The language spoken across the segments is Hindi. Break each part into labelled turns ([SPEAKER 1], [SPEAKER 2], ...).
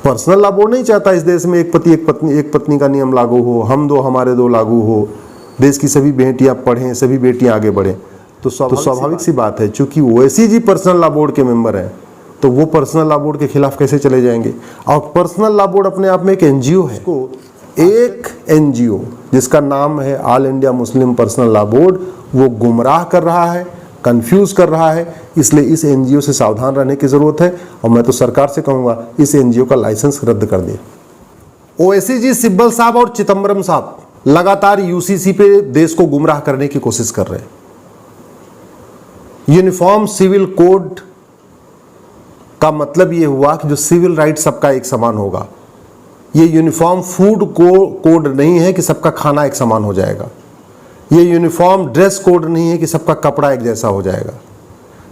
[SPEAKER 1] पर्सनल लॉ बोर्ड नहीं चाहता इस देश में एक पति एक पत्नी का नियम लागू हो, हम दो हमारे दो लागू हो, देश की सभी बेटियां पढ़ें, सभी बेटियां आगे बढ़ें। तो स्वाभाविक सी बात है, चूंकि ओवैसी जी पर्सनल लॉ बोर्ड के मेंबर हैं तो वो पर्सनल लॉ बोर्ड के खिलाफ कैसे चले जाएंगे। और पर्सनल लॉ बोर्ड अपने आप में एक एनजीओ है, एक एनजीओ जिसका नाम है all India Muslim personal law board, वो गुमराह कर रहा है, कंफ्यूज कर रहा है। इसलिए इस एनजीओ से सावधान रहने की जरूरत है और मैं तो सरकार से कहूंगा इस एनजीओ का लाइसेंस रद्द कर दिए। ओवैसी जी, सिब्बल साहब और चिदंबरम साहब लगातार यूसीसी पे देश को गुमराह करने की कोशिश कर रहे हैं। यूनिफॉर्म सिविल कोड का मतलब यह हुआ कि जो सिविल राइट सबका एक समान होगा। ये यूनिफॉर्म फूड कोड नहीं है कि सबका खाना एक समान हो जाएगा। ये यूनिफॉर्म ड्रेस कोड नहीं है कि सबका कपड़ा एक जैसा हो जाएगा।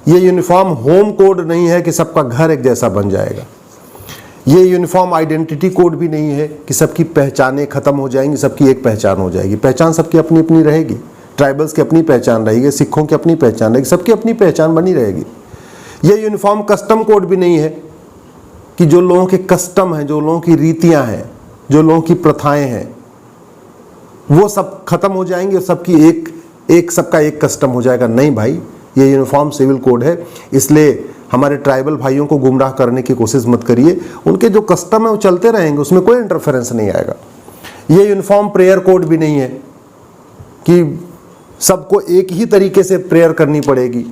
[SPEAKER 1] ये यूनिफॉर्म होम कोड नहीं है कि सबका घर एक जैसा बन जाएगा। ये यूनिफॉर्म आइडेंटिटी कोड भी नहीं है कि सबकी पहचानें खत्म हो जाएंगी, सबकी एक पहचान हो जाएगी। पहचान सबकी अपनी अपनी रहेगी, ट्राइबल्स की अपनी पहचान रहेगी, सिखों की अपनी पहचान रहेगी, सबकी अपनी पहचान बनी रहेगी। ये यूनिफॉर्म कस्टम कोड भी नहीं है कि जो लोगों के कस्टम हैं, जो लोगों की रीतियां हैं, जो लोगों की प्रथाएं हैं, वो सब खत्म हो जाएंगी और सबकी सबका एक कस्टम हो जाएगा। नहीं भाई, ये यूनिफॉर्म सिविल कोड है, इसलिए हमारे ट्राइबल भाइयों को गुमराह करने की कोशिश मत करिए। उनके जो कस्टम है वो चलते रहेंगे, उसमें कोई इंटरफेरेंस नहीं आएगा। ये यूनिफॉर्म प्रेयर कोड भी नहीं है कि सबको एक ही तरीके से प्रेयर करनी पड़ेगी।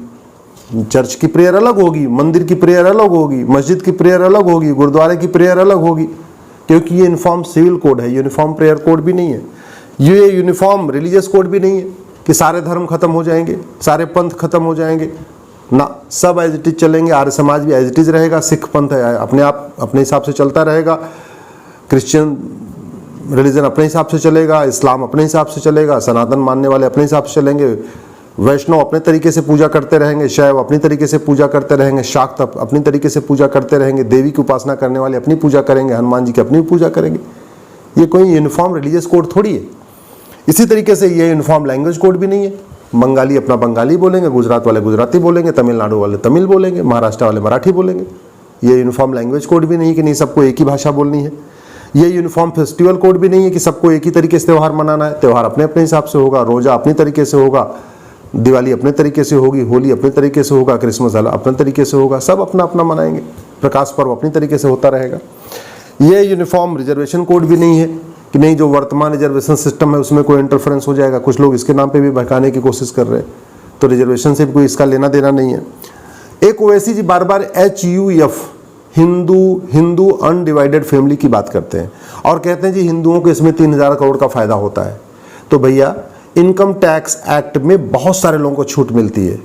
[SPEAKER 1] चर्च की प्रेयर अलग होगी, मंदिर की प्रेयर अलग होगी, मस्जिद की प्रेयर अलग होगी, गुरुद्वारे की प्रेयर अलग होगी, क्योंकि ये यूनिफॉर्म सिविल कोड है। यूनिफॉर्म प्रेयर कोड भी नहीं है। ये यूनिफॉर्म रिलीजियस कोड भी नहीं है कि सारे धर्म खत्म हो जाएंगे, सारे पंथ खत्म हो जाएंगे ना, सब एज इट इज चलेंगे। आर्य समाज भी एज इट इज रहेगा, सिख पंथ अपने आप अपने हिसाब से चलता रहेगा, क्रिश्चियन रिलीजन अपने हिसाब से चलेगा, इस्लाम अपने हिसाब से चलेगा, सनातन मानने वाले अपने हिसाब से चलेंगे, वैष्णव अपने तरीके से पूजा करते रहेंगे, शैव अपनी तरीके से पूजा करते रहेंगे, शाक्त अपनी तरीके से पूजा करते रहेंगे, देवी की उपासना करने वाले अपनी पूजा करेंगे, हनुमान जी की अपनी पूजा करेंगे। ये कोई यूनिफॉर्म रिलीजियस कोड थोड़ी है। इसी तरीके से ये यूनिफॉर्म लैंग्वेज कोड भी नहीं है। बंगाली अपना बंगाली बोलेंगे, गुजरात वाले गुजराती बोलेंगे, तमिलनाडु वाले तमिल बोलेंगे, महाराष्ट्र वाले मराठी बोलेंगे। ये यूनिफॉर्म लैंग्वेज कोड भी नहीं है कि नहीं सबको एक ही भाषा बोलनी है। ये यूनिफॉर्म फेस्टिवल कोड भी नहीं है कि सबको एक ही तरीके से त्यौहार मनाना है। त्यौहार अपने अपने हिसाब से होगा, रोजा अपनी तरीके से होगा, दिवाली अपने तरीके से होगी, होली अपने तरीके से होगा, क्रिसमस अपने तरीके से होगा, सब अपना अपना मनाएंगे, प्रकाश पर्व अपनी तरीके से होता रहेगा। ये यूनिफॉर्म रिजर्वेशन कोड भी नहीं है कि नहीं जो वर्तमान रिजर्वेशन सिस्टम है उसमें कोई इंटरफेरेंस हो जाएगा। कुछ लोग इसके नाम पे भी बहकाने की कोशिश कर रहे हैं, तो रिजर्वेशन से भी कोई इसका लेना देना नहीं है। एक ओवैसी जी बार बार HUF हिंदू अनडिवाइडेड फैमिली की बात करते हैं और कहते हैं जी हिंदुओं को इसमें 3000 करोड़ का फायदा होता है। तो भैया, इनकम टैक्स एक्ट में बहुत सारे लोगों को छूट मिलती है,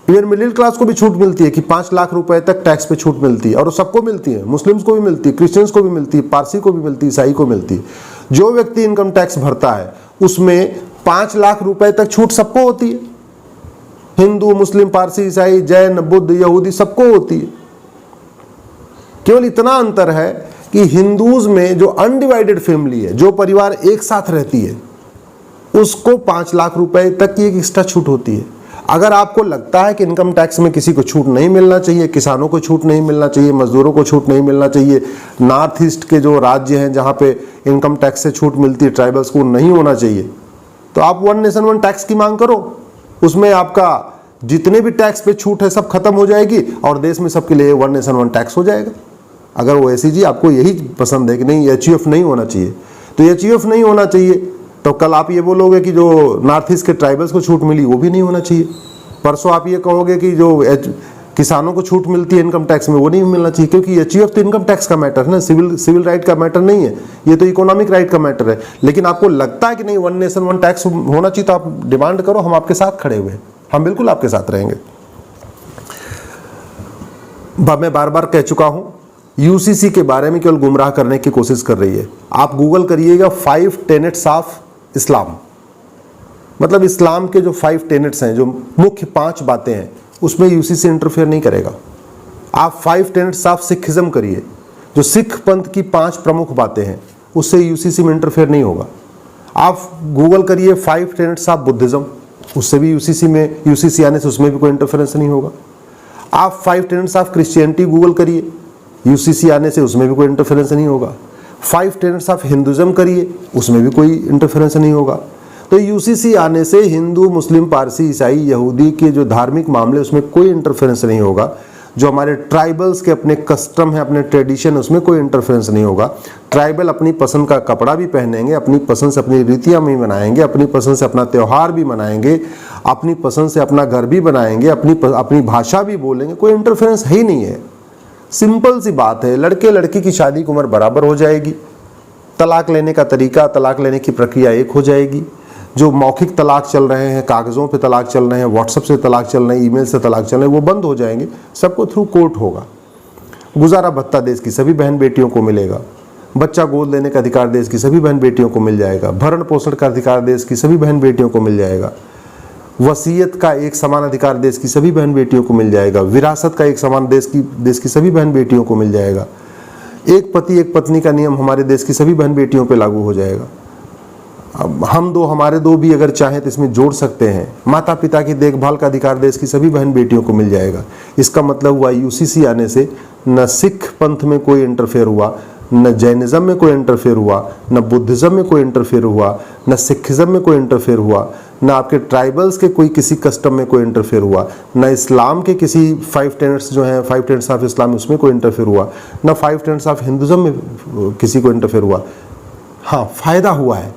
[SPEAKER 1] इवन मिडिल क्लास को भी छूट मिलती है कि 5 लाख रुपए तक टैक्स पे छूट मिलती है, और वो सबको मिलती है, मुस्लिम्स को भी मिलती है, क्रिश्चियंस को भी मिलती है, पारसी को भी मिलती है, ईसाई को मिलती है। जो व्यक्ति इनकम टैक्स भरता है उसमें 5 लाख रुपए तक छूट सबको होती है। हिंदू, मुस्लिम, पारसी, ईसाई, जैन, बुद्ध, यहूदी सबको होती है। केवल इतना अंतर है कि हिंदूज में जो अनडिवाइडेड फैमिली है, जो परिवार एक साथ रहती है, उसको 5 लाख रुपए तक की एक एक्स्ट्रा छूट होती है। अगर आपको लगता है कि इनकम टैक्स में किसी को छूट नहीं मिलना चाहिए, किसानों को छूट नहीं मिलना चाहिए, मजदूरों को छूट नहीं मिलना चाहिए, नॉर्थ ईस्ट के जो राज्य हैं जहां पे इनकम टैक्स से छूट मिलती है, ट्राइबल्स को नहीं होना चाहिए, तो आप 1 नेशन 1 टैक्स की मांग करो। उसमें आपका जितने भी टैक्स पे छूट है सब खत्म हो जाएगी और देश में सबके लिए 1 नेशन 1 टैक्स हो जाएगा। अगर ओवैसी जी आपको यही पसंद है कि नहीं HUF नहीं होना चाहिए, तो HUF नहीं होना चाहिए, तो कल आप ये बोलोगे कि जो नॉर्थ ईस्ट के ट्राइबल्स को छूट मिली वो भी नहीं होना चाहिए। परसों आप ये कहोगे कि जो किसानों को छूट मिलती है इनकम टैक्स में वो नहीं मिलना चाहिए, क्योंकि HUF तो इनकम टैक्स का मैटर है ना, सिविल राइट का मैटर नहीं है, ये तो इकोनॉमिक राइट का मैटर है। लेकिन आपको लगता है कि नहीं 1 नेशन 1 टैक्स होना चाहिए, तो आप डिमांड करो, हम आपके साथ खड़े हुए हैं, हम बिल्कुल आपके साथ रहेंगे। मैं बार बार कह चुका हूं, UCC के बारे में केवल गुमराह करने की कोशिश कर रही है। आप गूगल करिएगा 5 टेनेट्स ऑफ इस्लाम, मतलब इस्लाम के जो 5 टेनेट्स हैं, जो मुख्य 5 बातें हैं, उसमें UCC इंटरफेयर नहीं करेगा। आप 5 टेनेट्स ऑफ सिखिज्म करिए, जो सिख पंथ की 5 प्रमुख बातें हैं, उससे UCC में इंटरफेयर नहीं होगा। आप गूगल करिए 5 टेनेट्स ऑफ बुद्धिज्म, उससे भी UCC आने से उसमें भी कोई इंटरफेरेंस नहीं होगा। आप 5 टेनेट्स ऑफ क्रिश्चियनिटी गूगल करिए, यूसीसी आने से उसमें भी कोई इंटरफेरेंस नहीं होगा। 5 टेनेट्स ऑफ हिंदुज़म करिए, उसमें भी कोई इंटरफेरेंस नहीं होगा। तो यूसीसी आने से हिंदू, मुस्लिम, पारसी, ईसाई, यहूदी के जो धार्मिक मामले उसमें कोई इंटरफेरेंस नहीं होगा। जो हमारे ट्राइबल्स के अपने कस्टम है, अपने ट्रेडिशन, उसमें कोई इंटरफेरेंस नहीं होगा। ट्राइबल अपनी पसंद का कपड़ा भी पहनेंगे, अपनी पसंद से अपनी रीतियाँ भी मनाएंगे, अपनी पसंद से अपना त्यौहार भी मनाएंगे, अपनी पसंद से अपना घर भी बनाएंगे, अपनी भाषा भी बोलेंगे। कोई इंटरफेरेंस है ही नहीं है। सिंपल सी बात है, लड़के लड़की की शादी की उम्र बराबर हो जाएगी, तलाक लेने का तरीका, तलाक लेने की प्रक्रिया एक हो जाएगी। जो मौखिक तलाक चल रहे हैं, कागज़ों पे तलाक चल रहे हैं, व्हाट्सएप से तलाक चल रहे हैं, ईमेल से तलाक चल रहे हैं, वो बंद हो जाएंगे। सबको थ्रू कोर्ट होगा। गुजारा भत्ता देश की सभी बहन बेटियों को मिलेगा। बच्चा गोद लेने का अधिकार देश की सभी बहन बेटियों को मिल जाएगा। भरण पोषण का अधिकार देश की सभी बहन बेटियों को मिल जाएगा। वसीयत का एक समान अधिकार देश की सभी बहन बेटियों को मिल जाएगा। विरासत का एक समान देश की सभी बहन बेटियों को मिल जाएगा। एक पति एक पत्नी का नियम हमारे देश की सभी बहन बेटियों पे लागू हो जाएगा। अब हम दो हमारे दो भी अगर चाहें तो इसमें जोड़ सकते हैं। माता पिता की देखभाल का अधिकार देश की सभी बहन बेटियों को मिल जाएगा। इसका मतलब हुआ यूसीसी आने से न सिख पंथ में कोई इंटरफेयर हुआ, न जैनिज्म में कोई इंटरफेयर हुआ, न बुद्धिज्म में कोई इंटरफेयर हुआ, न सिखिज्म में कोई इंटरफेयर हुआ, न आपके ट्राइबल्स के कोई किसी कस्टम में कोई इंटरफेयर हुआ, न इस्लाम के किसी 5 टेनेट्स जो हैं 5 टेनेट्स ऑफ इस्लाम उसमें कोई इंटरफेयर हुआ, न 5 टेनेट्स ऑफ हिंदुज़म में किसी को इंटरफेयर हुआ। हाँ, फ़ायदा हुआ है।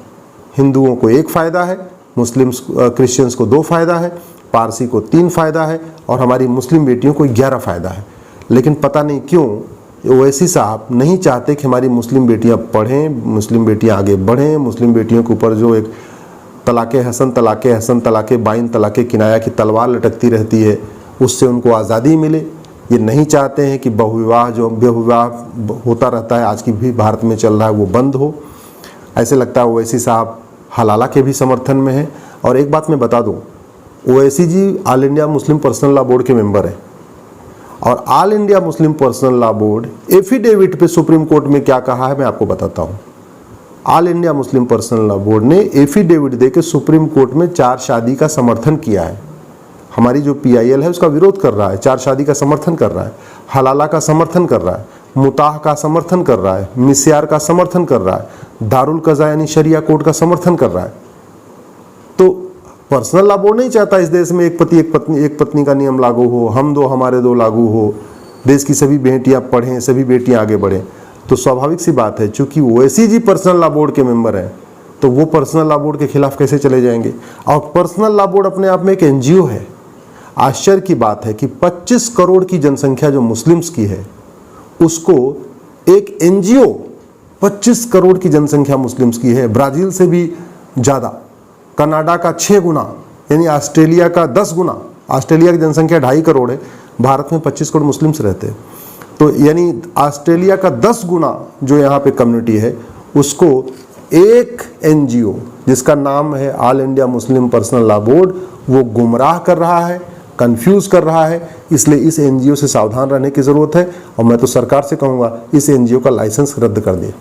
[SPEAKER 1] हिंदुओं को 1 फ़ायदा है, मुस्लिम्स क्रिश्चियंस को 2 फ़ायदा है, पारसी को 3 फ़ायदा है और हमारी मुस्लिम बेटियों को 11 फ़ायदा है। लेकिन पता नहीं क्यों ओवैसी साहब नहीं चाहते कि हमारी मुस्लिम बेटियां पढ़ें, मुस्लिम बेटियां आगे बढ़ें। मुस्लिम बेटियों के ऊपर जो एक तलाक़े हसन, तलाक़े बाइन, तलाक़े किनाया की तलवार लटकती रहती है, उससे उनको आज़ादी मिले। ये नहीं चाहते हैं कि बहुविवाह जो बेविवाह होता रहता है आज की भी भारत में चल रहा है वो बंद हो। ऐसे लगता है ओवैसी साहब हलाला के भी समर्थन में है। और एक बात मैं बता दूं, Owaisi ji all India Muslim personal law board के मेंबर हैं और all India Muslim personal law board affidavit पे सुप्रीम कोर्ट में क्या कहा है मैं आपको बताता हूं। All India Muslim personal law board ने एफिडेविट देकर सुप्रीम कोर्ट में 4 शादी का समर्थन किया है। हमारी जो PIL है उसका विरोध कर रहा है, 4 शादी का समर्थन कर रहा है, हलाला का समर्थन कर रहा है, मुताह का समर्थन कर रहा है, मिस्यार का समर्थन कर रहा है, दारुल कज़ा यानी शरिया कोर्ट का समर्थन कर रहा है। तो पर्सनल लॉ बोर्ड नहीं चाहता इस देश में एक पति एक पत्नी का नियम लागू हो, हम दो हमारे दो लागू हो, देश की सभी बेटियां पढ़ें, सभी बेटियां आगे बढ़ें। तो स्वाभाविक सी बात है, चूंकि ओवैसी जी पर्सनल लॉ बोर्ड के मेंबर हैं तो वो पर्सनल लॉ बोर्ड के खिलाफ कैसे चले जाएंगे। और पर्सनल लॉ बोर्ड अपने आप में एक NGO है। आश्चर्य की बात है कि 25 करोड़ की जनसंख्या जो मुस्लिम्स की है उसको एक NGO 25 करोड़ की जनसंख्या मुस्लिम्स की है, ब्राज़ील से भी ज़्यादा, कनाडा का 6 गुना, यानी ऑस्ट्रेलिया का 10 गुना। ऑस्ट्रेलिया की जनसंख्या 2.5 करोड़ है, भारत में 25 करोड़ मुस्लिम्स रहते हैं। तो यानी ऑस्ट्रेलिया का 10 गुना जो यहाँ पे कम्युनिटी है उसको एक NGO जिसका नाम है all India Muslim personal law board वो गुमराह कर रहा है, कंफ्यूज कर रहा है। इसलिए इस NGO से सावधान रहने की ज़रूरत है और मैं तो सरकार से कहूँगा इस NGO का लाइसेंस रद्द कर दें।